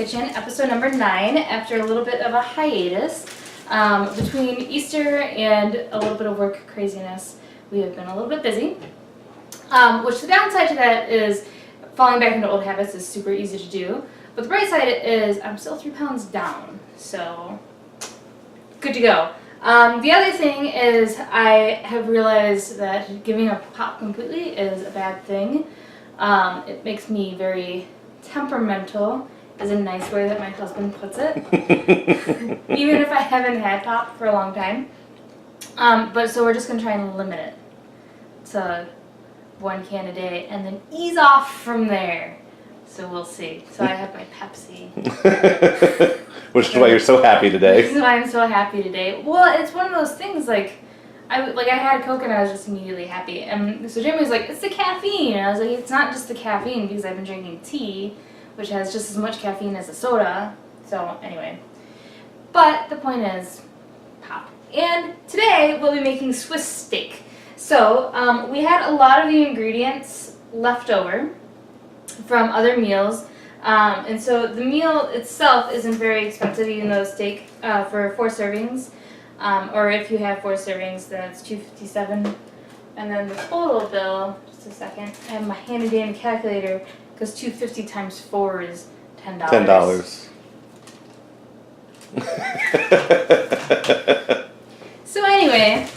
Kitchen, episode number 9, after a little bit of a hiatus. Between Easter and a little bit of work craziness, we have been a little bit busy. Which the downside to that is falling back into old habits is super easy to do. But the bright side is I'm still 3 pounds down, so good to go. The other thing is I have realized that giving up pop completely is a bad thing. It makes me very temperamental, is a nice way that my husband puts it. Even if I haven't had pop for a long time. But so we're just going to try and limit it to 1 can a day and then ease off from there. So we'll see. So I have my Pepsi. Which is why you're so happy today. This is why I'm so happy today. Well, it's one of those things I had Coke and I was just immediately happy. And so Jamie was like, it's the caffeine. And I was like, it's not just the caffeine because I've been drinking tea, which has just as much caffeine as a soda. So anyway. But the point is, pop. And today we'll be making Swiss steak. So we had a lot of the ingredients left over from other meals. And so the meal itself isn't very expensive, even though steak for 4 servings. Or if you have 4 servings, then it's $2.57. And then the total bill, just a second, I have my handy dandy calculator, because $2.50 times 4 is $10. $10. So anyway.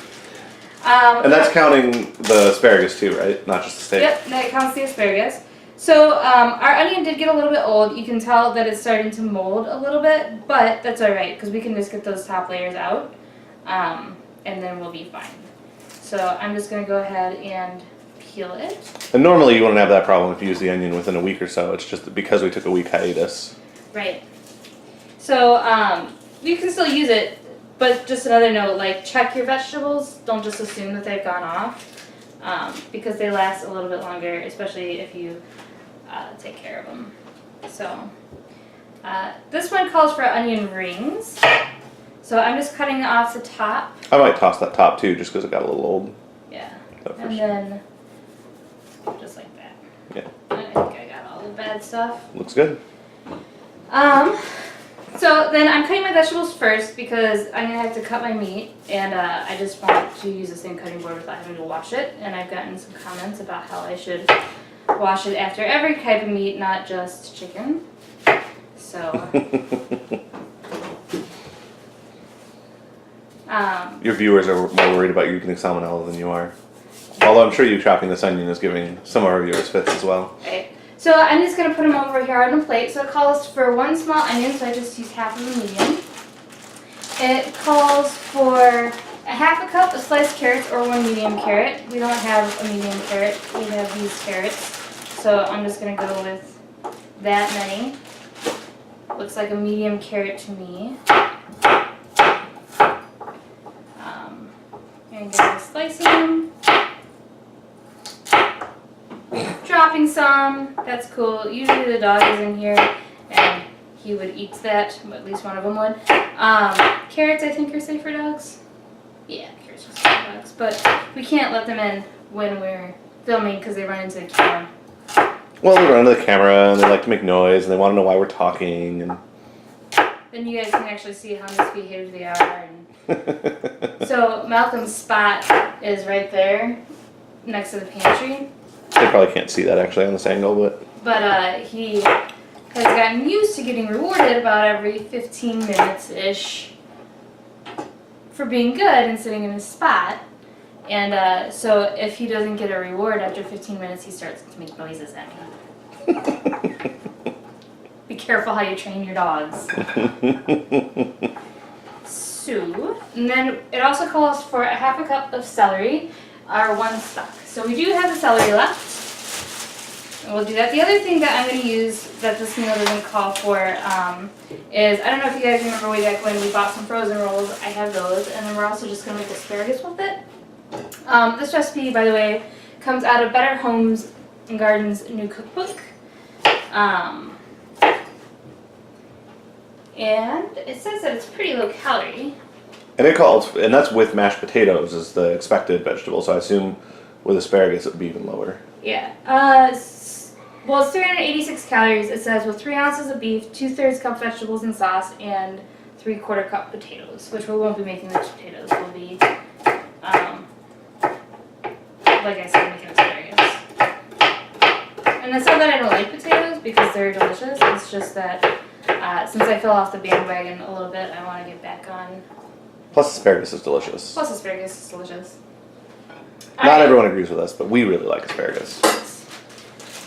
And that's counting the asparagus too, right? Not just the steak? Yep, that counts the asparagus. So our onion did get a little bit old. You can tell that it's starting to mold a little bit, but that's alright, because we can just get those top layers out, and then we'll be fine. So I'm just going to go ahead and peel it. And normally you wouldn't have that problem if you use the onion within a week or so. It's just because we took a week hiatus. Right. So you can still use it, but just another note, check your vegetables. Don't just assume that they've gone off, because they last a little bit longer, especially if you take care of them. So this one calls for onion rings. So I'm just cutting off the top. I might toss that top too, just because it got a little old. Yeah. And then just like that. Yeah. I think I got all the bad stuff. Looks good. So then I'm cutting my vegetables first because I'm going to have to cut my meat, and I just want to use the same cutting board without having to wash it. And I've gotten some comments about how I should wash it after every type of meat, not just chicken. So your viewers are more worried about you getting salmonella than you are. Although I'm sure you chopping this onion is giving some of our viewers fits as well. right. So I'm just going to put them over here on a plate. So it calls for 1 small onion, so I just use half of a medium. It calls for a half a cup of sliced carrots or 1 medium carrot. We don't have a medium carrot, we have these carrots. So I'm just going to go with that many. Looks like a medium carrot to me. And get slicing them. Dropping some, that's cool. Usually the dog is in here and he would eat that, at least one of them would. Carrots I think are safe for dogs. Yeah, carrots are safe for dogs, but we can't let them in when we're filming because they run into the camera. Well, they run into the camera and they like to make noise and they want to know why we're talking. And then you guys can actually see how misbehaved they are. So Malcolm's spot is right there next to the pantry. They probably can't see that actually on this angle, But he has gotten used to getting rewarded about every 15 minutes-ish for being good and sitting in his spot. And so if he doesn't get a reward after 15 minutes, he starts to make noises at me. Be careful how you train your dogs. So, and then it also calls for a half a cup of celery, or 1 stalk. So we do have the celery left. And we'll do that. The other thing that I'm going to use that this meal doesn't call for is, I don't know if you guys remember way back when we bought some frozen rolls. I have those. And then we're also just going to make asparagus with it. This recipe, by the way, comes out of Better Homes and Gardens' new cookbook. And it says that it's pretty low calorie. And that's with mashed potatoes as the expected vegetable, so I assume with asparagus it would be even lower. Yeah. Well, it's 386 calories. It says with 3 ounces of beef, 2/3 cup vegetables and sauce, and 3/4 cup potatoes, which we won't be making those potatoes. We'll be, like I said, making asparagus. And it's not that I don't like potatoes because they're delicious. It's just that since I fell off the bandwagon a little bit, I want to get back on. Plus, asparagus is delicious. Plus, asparagus is delicious. Not everyone agrees with us, but we really like asparagus.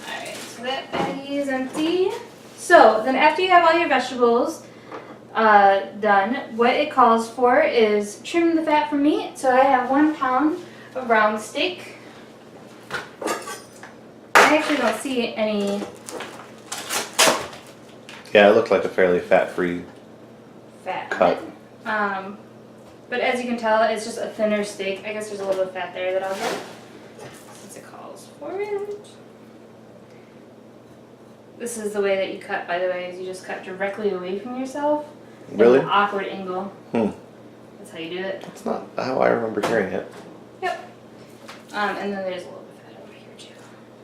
Alright, so that baggie is empty. So, then after you have all your vegetables done, what it calls for is trim the fat from meat. So I have 1 pound of round steak. I actually don't see any. Yeah, it looked like a fairly fat-free Fat cut. in it. But as you can tell, it's just a thinner steak. I guess there's a little bit of fat there that I'll get since it calls for it. This is the way that you cut, by the way, is you just cut directly away from yourself. Really? An awkward angle. That's how you do it. That's not how I remember hearing it. Yep. And then there's a little bit of fat over here too.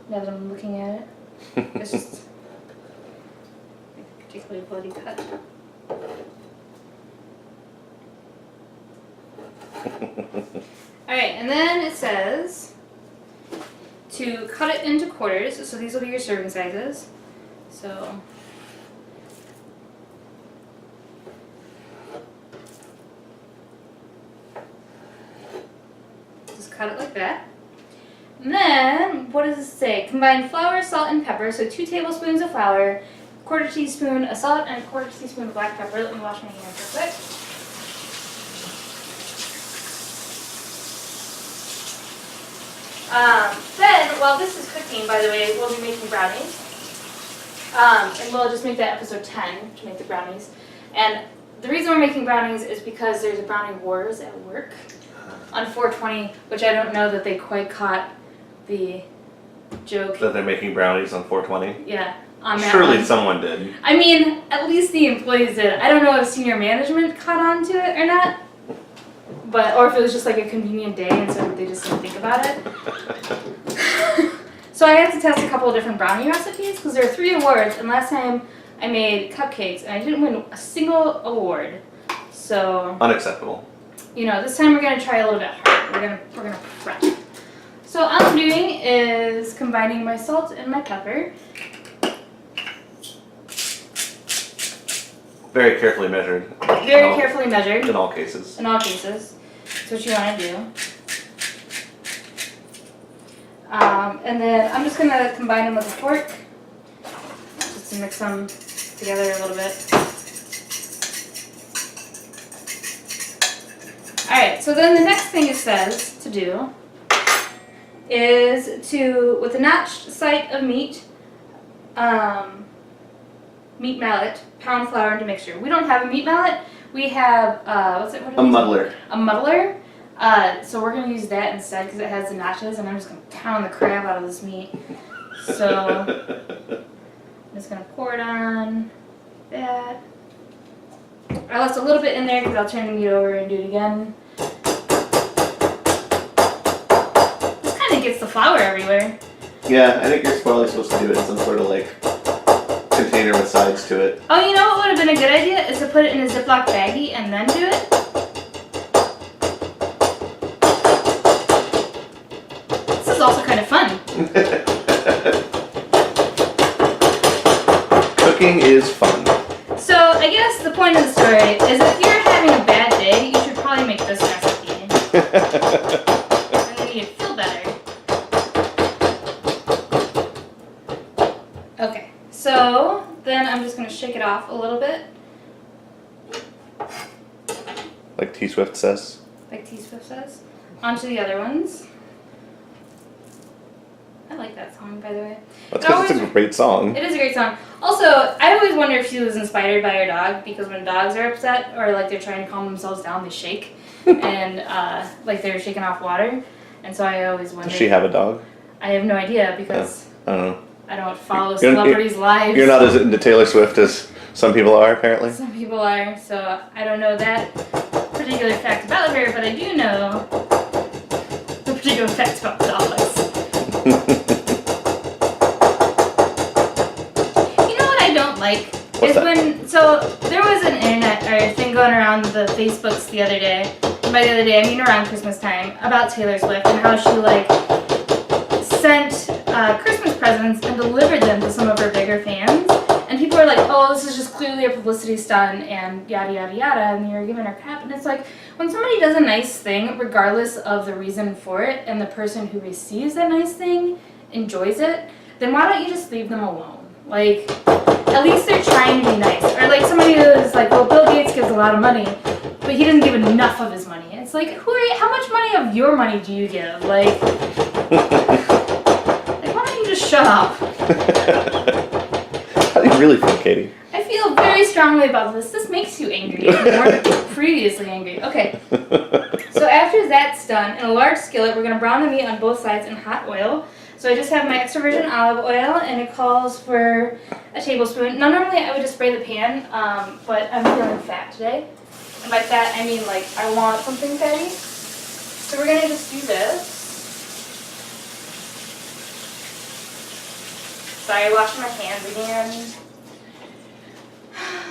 Now that I'm looking at it, it's just a particularly bloody cut. Alright, and then it says to cut it into quarters. So these will be your serving sizes. So just cut it like that. And then, what does it say? Combine flour, salt, and pepper. So 2 tablespoons of flour, 1/4 teaspoon of salt, and 1/4 teaspoon of black pepper. Let me wash my hands real quick. Then, while this is cooking, by the way, we'll be making brownies. And we'll just make that episode 10 to make the brownies. And the reason we're making brownies is because there's a brownie wars at work on 420, which I don't know that they quite caught the joke. That they're making brownies on 420? Yeah, on that Surely one. someone did. I mean, at least the employees did. I don't know if senior management caught on to it or not. But, or if it was just like a convenient day and so they just didn't think about it. So I had to test a couple of different brownie recipes because there are 3 awards, and last time I made cupcakes and I didn't win a single award. So Unacceptable. you know, this time we're gonna try a little bit harder. We're gonna prep. So all I'm doing is combining my salt and my pepper. Very carefully measured. Very carefully measured. In all cases. In all cases. That's what you want to do. And then I'm just going to combine them with a fork, just to mix them together a little bit. Alright, so then the next thing it says to do is to, with a notched side of meat, meat mallet, pound flour into mixture. We don't have a meat mallet. We have, what's it? What A muddler. A muddler. So we're going to use that instead because it has the notches, and I'm just going to pound the crap out of this meat. So I'm just going to pour it on that. I left a little bit in there because I'll turn the meat over and do it again. This kind of gets the flour everywhere. Yeah, I think you're probably supposed to do it in some sort of like container with sides to it. Oh, you know what would have been a good idea is to put it in a Ziploc baggie and then do it. This is also kind of fun. Cooking is fun. So I guess the point of the story is if you're having a bad day, you should probably make this recipe. And then you feel better. Okay, so then I'm just going to shake it off a little bit. Like T Swift says. Like T Swift says. Onto the other ones. I like that song, by the way. That's because it's a great song. It is a great song. Also, I always wonder if she was inspired by her dog, because when dogs are upset or like they're trying to calm themselves down, they shake, and like they're shaking off water. And so I always wonder. Does she have a dog? I have no idea because I don't know. I don't follow celebrities' lives. You're not as into Taylor Swift as some people are, apparently. Some people are, so I don't know that particular fact about her, but I do know the particular facts about dogs. Facebooks the other day. And by the other day, I mean around Christmas time, about Taylor Swift and how she like sent Christmas presents and delivered them to some of her bigger fans. And people are like, oh, this is just clearly a publicity stunt and yada yada yada, and you're giving her crap. And it's like, when somebody does a nice thing, regardless of the reason for it, and the person who receives that nice thing enjoys it, then why don't you just leave them alone? Like, at least they're trying to be nice. Or like somebody who's like, well, Bill Gates gives a lot of money, but he doesn't give enough of his money. It's like, how much money of your money do you give? Like why don't you just shut up? How do you really feel, Katie? I feel very strongly about this. This makes you angry. You weren't previously angry. Okay. So after that's done, in a large skillet, we're going to brown the meat on both sides in hot oil. So I just have my extra virgin olive oil, and it calls for a tablespoon. Now normally I would just spray the pan, but I'm feeling fat today. And by fat, I mean like I want something fatty. So we're going to just do this. Sorry, washing my hands again.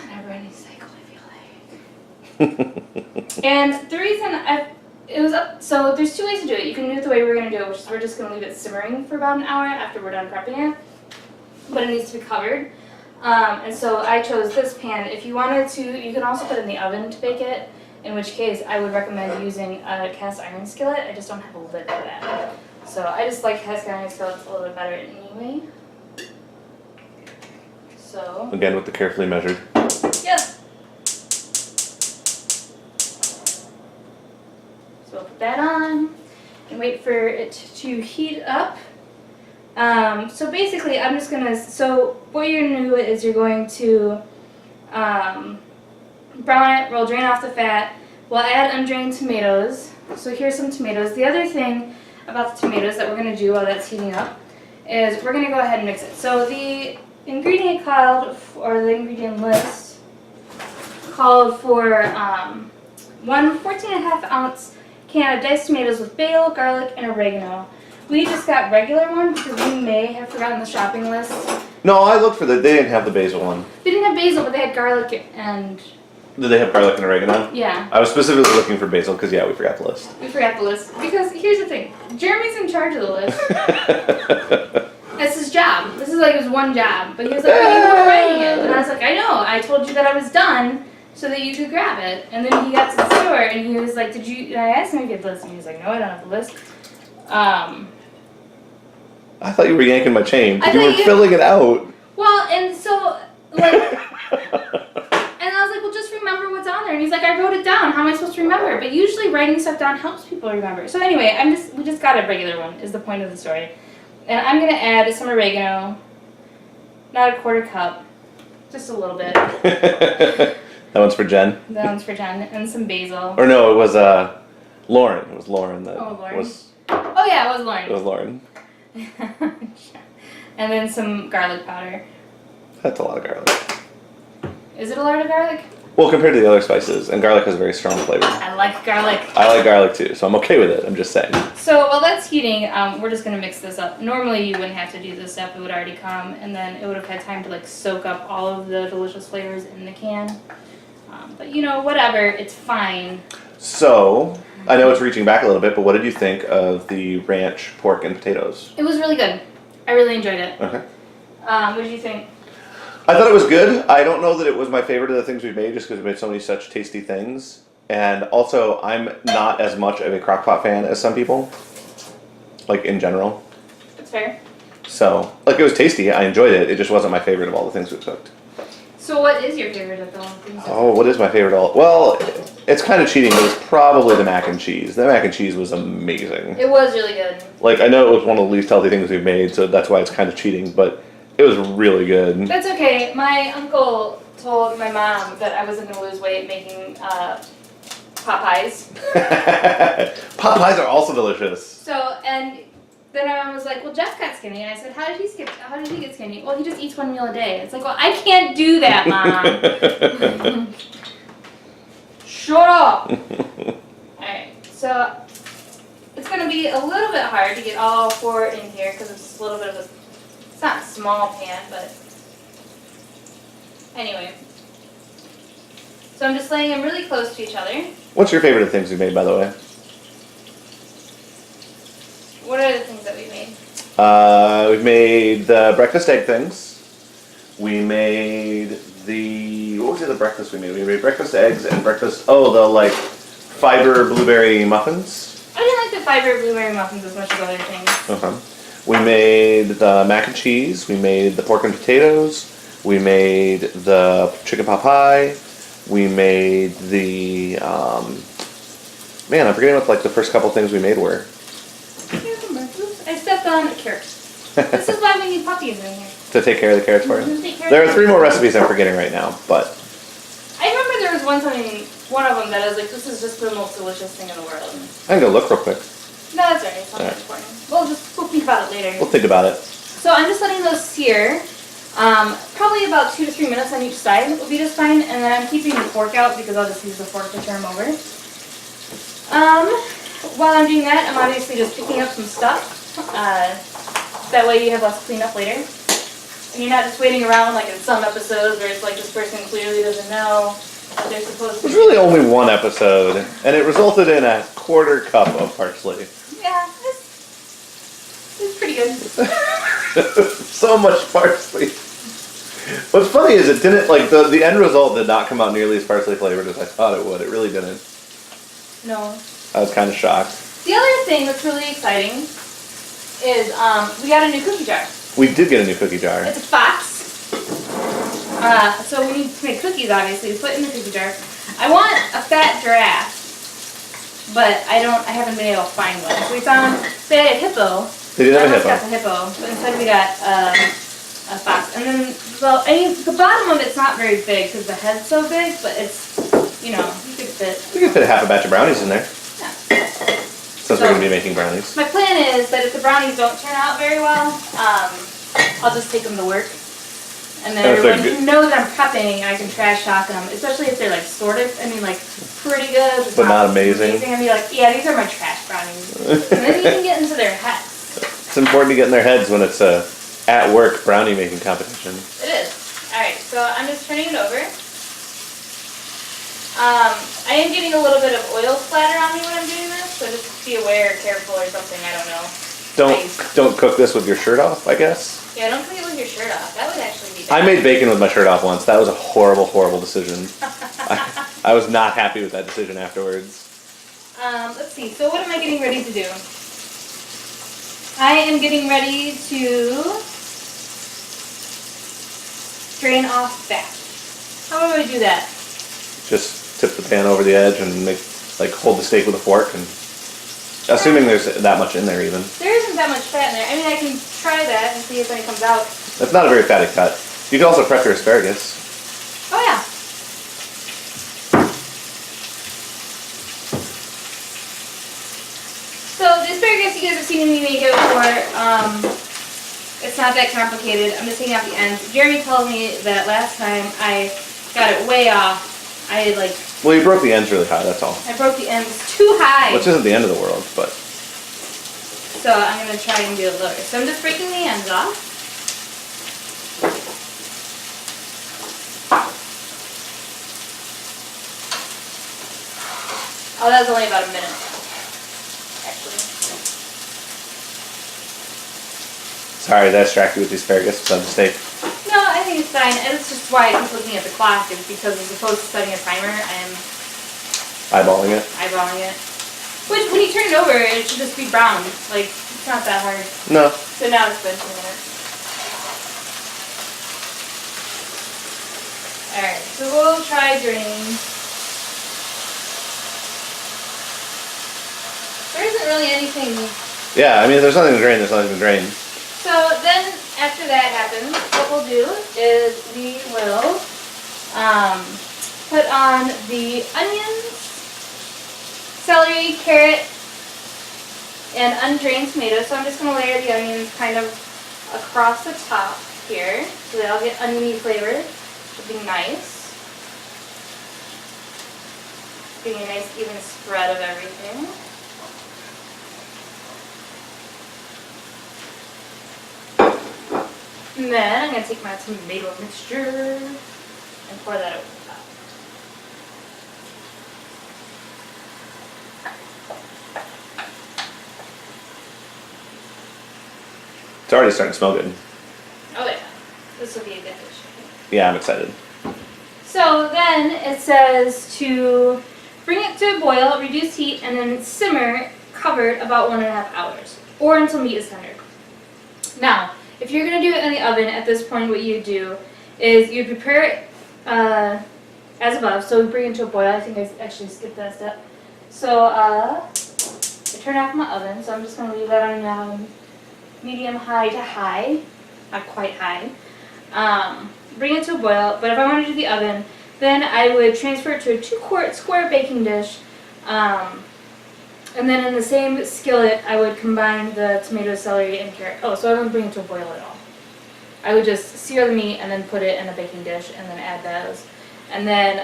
Never ending cycle, I feel like. And the reason so there's two ways to do it. You can do it the way we're going to do it, which is we're just going to leave it simmering for about an hour after we're done prepping it. But it needs to be covered. And so I chose this pan. If you wanted to, you can also put it in the oven to bake it, in which case I would recommend using a cast iron skillet. I just don't have a lid for that. So I just like cast iron skillets a little bit better anyway. So Again, with the carefully measured. yep. So we'll put that on and wait for it to heat up. So basically, I'm just gonna. So what you're gonna do is you're going to brown it. We'll drain off the fat. We'll add undrained tomatoes. So here's some tomatoes. The other thing about the tomatoes that we're gonna do while that's heating up is we're gonna go ahead and mix it. So the ingredient the ingredient list called for 1 14.5-ounce can of diced tomatoes with basil, garlic, and oregano. We just got regular one because we may have forgotten the shopping list. No, I looked for that. They didn't have the basil one. They didn't have basil, but they had garlic and Did they have garlic and oregano? yeah. I was specifically looking for basil because, yeah, we forgot the list. We forgot the list because here's the thing: Jeremy's in charge of the list. That's his job. This is like his one job. But he was like, "Are you were writing it?" And I was like, "I know. I told you that I was done so that you could grab it." And then he got to the store and he was like, "Did you?" And I asked him if he had the list, and he was like, "No, I don't have the list." I thought you were yanking my chain. I You were thought you- filling it out. Well, and so like, and I was like, "Well, just remember what's on there." And he's like, "I wrote it down. How am I supposed to remember?" But usually writing stuff down helps people remember. So anyway, we just got a regular one. Is the point of the story. And I'm gonna add some oregano, not a quarter cup, just a little bit. That one's for Jen. That one's for Jen, and some basil. Or no, it was Lauren. It was Lauren that Lauren. was. Oh yeah, it was Lauren. It was Lauren. And then some garlic powder. That's a lot of garlic. Is it a lot of garlic? Well, compared to the other spices, and garlic has a very strong flavor. I like garlic. I like garlic too, so I'm okay with it. I'm just saying. So while that's heating, we're just gonna mix this up. Normally you wouldn't have to do this step; it would already come, and then it would have had time to like soak up all of the delicious flavors in the can. But you know, whatever, it's fine. So, I know it's reaching back a little bit, but what did you think of the ranch pork and potatoes? It was really good. I really enjoyed it. Okay. What did you think? I thought it was good. I don't know that it was my favorite of the things we've made just because we've made so many such tasty things. And also, I'm not as much of a crockpot fan as some people, like in general. That's fair. So, like, it was tasty. I enjoyed it. It just wasn't my favorite of all the things we've cooked. So what is your favorite of the things? Oh, what is my favorite? Well, it's kind of cheating, but it's probably the mac and cheese. The mac and cheese was amazing. It was really good. Like, I know it was one of the least healthy things we've made, so that's why it's kind of cheating, but it was really good. That's okay. My uncle told my mom that I wasn't going to lose weight making pot pies. Pot pies are also delicious. So, and then my mom was like, "Well, Jeff got skinny." And I said, How did he get skinny? Well, he just eats one meal a day. It's like, well, I can't do that, Mom. Shut up. Alright, so it's going to be a little bit hard to get all four in here because it's a little bit of a, it's not a small pan, but anyway. So I'm just laying them really close to each other. What's your favorite of things we made, by the way? What are the things that we made? We've made the breakfast egg things. We made what was the other breakfast we made? We made breakfast eggs and breakfast, the like fiber blueberry muffins. I didn't like the fiber blueberry muffins as much as other things. Uh-huh. We made the mac and cheese. We made the pork and potatoes. We made the chicken pot pie. We made the, man, I'm forgetting what like the first couple things we made were. I stepped on a carrot. This is why we need puppies in here. To take care of the carrots for you. Take care There of are 3 more recipes I'm forgetting right now, but I remember there was one of them that I was like, this is just the most delicious thing in the world. I can go look real quick. No, that's alright. It's not that important. We'll think about it later. We'll think about it. So I'm just letting those sear. Probably about 2 to 3 minutes on each side will be just fine. And then I'm keeping the fork out because I'll just use the fork to turn them over. While I'm doing that, I'm obviously just picking up some stuff. That way you have less cleanup later. And you're not just waiting around like in some episodes where it's like this person clearly doesn't know what they're supposed to It was do. really only one episode, and it resulted in a 1/4 cup of parsley. Yeah, it's pretty good. So much parsley. What's funny is it didn't, like, the end result did not come out nearly as parsley flavored as I thought it would. It really didn't. No. I was kind of shocked. The other thing that's really exciting is we got a new cookie jar. We did get a new cookie jar. It's a box. So we need to make cookies, obviously. We put in the cookie jar. I want a fat giraffe, but I haven't been able to find one. So we found, they had a hippo. They did have a hippo. got the hippo, but instead we got a fox. And then, the bottom of it's not very big because the head's so big, but it's, you could fit. We could fit half a batch of brownies in there, Yeah. since we're going to be making brownies. My plan is that if the brownies don't turn out very well, I'll just take them to work. And then everyone who knows I'm prepping, I can trash talk them, especially if they're like pretty good. But not amazing. And be like, yeah, these are my trash brownies. And then you can get into their heads. It's important to get in their heads when it's a at-work brownie making competition. It is. Alright, so I'm just turning it over. I am getting a little bit of oil splatter on me when I'm doing this, so just be aware or careful or something, I don't know. Don't cook this with your shirt off, I guess. Yeah, don't cook it with your shirt off. That would actually be bad. I made bacon with my shirt off once. That was a horrible, horrible decision. I was not happy with that decision afterwards. Let's see. So what am I getting ready to do? I am getting ready to drain off fat. How do I do that? Just tip the pan over the edge and hold the steak with a fork, and assuming there's that much in there even. There isn't that much fat in there. I mean, I can try that and see if any comes out. That's not a very fatty cut. You can also prep your asparagus. Oh yeah. So the asparagus, you guys have seen me make it before. It's not that complicated. I'm just taking out the ends. Jeremy told me that last time I got it way off. Well, you broke the ends really high, that's all. I broke the ends too high. Which isn't the end of the world, but... So I'm going to try and do it lower. So I'm just breaking the ends off. Oh, that was only about a minute, actually. Sorry, did I distract you with the asparagus? Was that a mistake? No, I think it's fine. And it's just why I keep looking at the clock is because as opposed to setting a timer, I am Eyeballing it? eyeballing it. Which, when you turn it over, it should just be brown. It's not that hard. No. So now it's been 2 minutes. Alright, so we'll try draining. There isn't really anything. Yeah, I mean, if there's nothing to drain, there's nothing to drain. So then, after that happens, what we'll do is we will put on the onions, celery, carrot, and undrained tomatoes. So I'm just going to layer the onions kind of across the top here so they all get oniony flavor, which would be nice. Getting a nice even spread of everything. And then I'm going to take my tomato mixture and pour that over the top. It's already starting to smell good. Oh yeah, this will be a good dish. Yeah, I'm excited. So then it says to bring it to a boil, reduce heat, and then simmer covered about 1.5 hours, or until meat is tender. Now, if you're going to do it in the oven, at this point what you do is you prepare it as above. So we bring it to a boil. I think I actually skipped that step. So I turn off my oven, so I'm just going to leave that on medium high to high, not quite high. Bring it to a boil, but if I want to do the oven, then I would transfer it to a 2-quart square baking dish, and then in the same skillet I would combine the tomato, celery, and carrot. Oh, so I wouldn't bring it to a boil at all. I would just sear the meat and then put it in a baking dish and then add those. And then,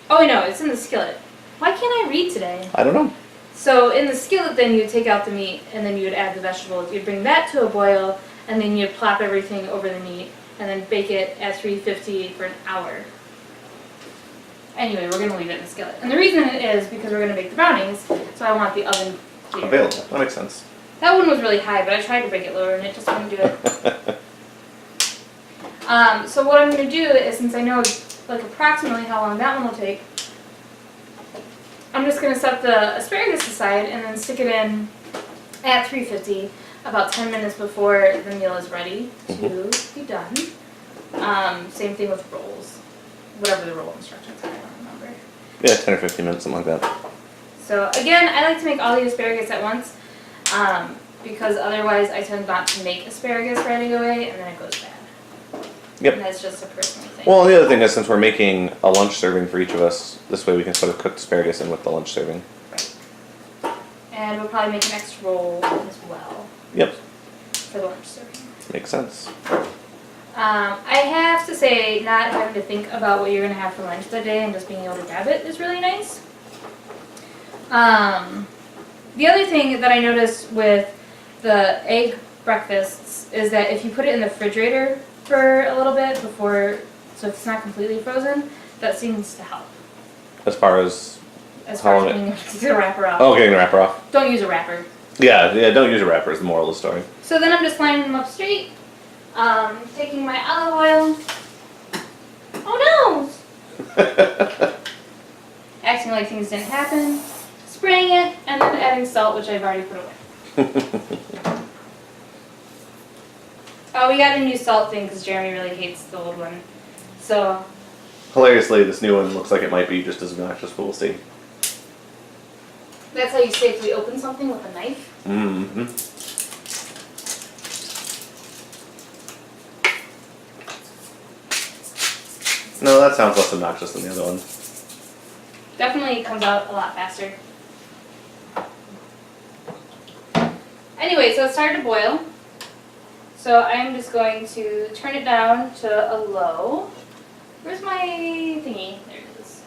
oh no, it's in the skillet. Why can't I read today? I don't know. So in the skillet then you would take out the meat and then you would add the vegetables. You'd bring that to a boil and then you'd plop everything over the meat and then bake it at 350 for an hour. Anyway, we're going to leave it in the skillet. And the reason it is because we're going to make the brownies, so I want the oven clear. Available. That makes sense. That one was really high, but I tried to bake it lower and it just wouldn't do it. So what I'm going to do is, since I know like approximately how long that one will take, I'm just going to set the asparagus aside and then stick it in at 350 about 10 minutes before the meal is ready to be done. Same thing with rolls. Whatever the roll instructions are, I don't remember. Yeah, 10 or 15 minutes, something like that. So again, I like to make all the asparagus at once because otherwise I tend not to make asparagus right away and then it goes bad. Yep. And that's just a personal thing. Well, the other thing is, since we're making a lunch serving for each of us, this way we can sort of cook asparagus in with the lunch serving. Right. And we'll probably make an extra roll as well. Yep. For the lunch serving. Makes sense. I have to say, not having to think about what you're going to have for lunch that day and just being able to grab it is really nice. The other thing that I noticed with the egg breakfasts is that if you put it in the refrigerator for a little bit before, so if it's not completely frozen, that seems to help. As far as Being able to get the wrapper off. Oh, getting the wrapper off. Don't use a wrapper. Yeah, don't use a wrapper is the moral of the story. So then I'm just lining them up straight, taking my olive oil. Oh no! Acting like things didn't happen. Spraying it, and then adding salt, which I've already put away. Oh, we got a new salt thing because Jeremy really hates the old one. So. Hilariously, this new one looks like it might be just as obnoxious, but we'll see. That's how you safely open something with a knife. Mm-hmm. No, that sounds less obnoxious than the other one. Definitely comes out a lot faster. Anyway, so it started to boil. So I'm just going to turn it down to a low. Where's my thingy? There it is.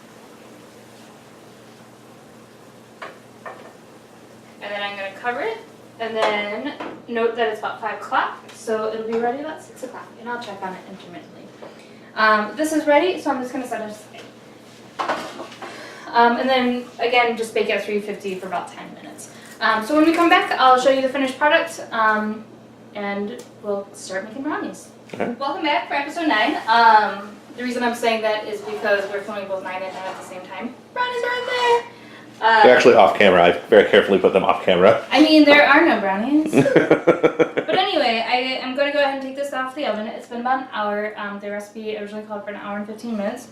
And then I'm going to cover it. And then note that it's about 5 o'clock. So it'll be ready about 6 o'clock. And I'll check on it intermittently. This is ready, so I'm just going to set it aside. And then, again, just bake at 350 for about 10 minutes. So when we come back, I'll show you the finished product, and we'll start making brownies. Okay. Welcome back for episode 9. The reason I'm saying that is because we're filming both 9 and 10 at the same time. Brownies are in there! They're actually off camera. I very carefully put them off camera. I mean, there are no brownies. But anyway, I'm going to go ahead and take this off the oven. It's been about an hour. The recipe originally called for an hour and 15 minutes.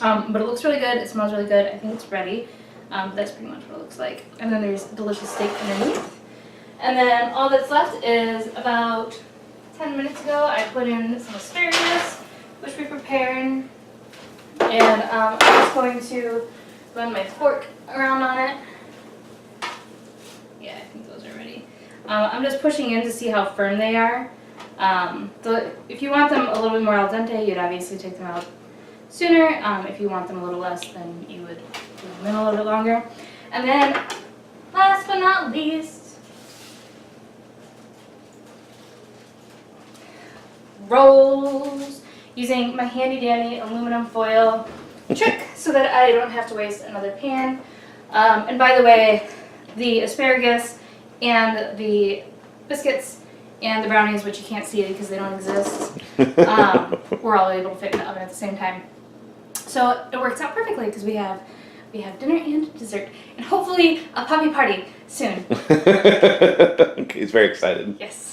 But it looks really good. It smells really good. I think it's ready. That's pretty much what it looks like. And then there's delicious steak underneath. And then all that's left is about 10 minutes ago, I put in some asparagus, which we prepared. And I'm just going to run my fork around on it. Yeah, I think those are ready. I'm just pushing in to see how firm they are. If you want them a little bit more al dente, you'd obviously take them out sooner. If you want them a little less, then you would leave them in a little bit longer. And then, last but not least, rolls, using my handy dandy aluminum foil trick so that I don't have to waste another pan. And by the way, the asparagus and the biscuits and the brownies, which you can't see because they don't exist, we're all able to fit in the oven at the same time. So it works out perfectly because we have dinner and dessert, and hopefully a puppy party soon. He's very excited. Yes.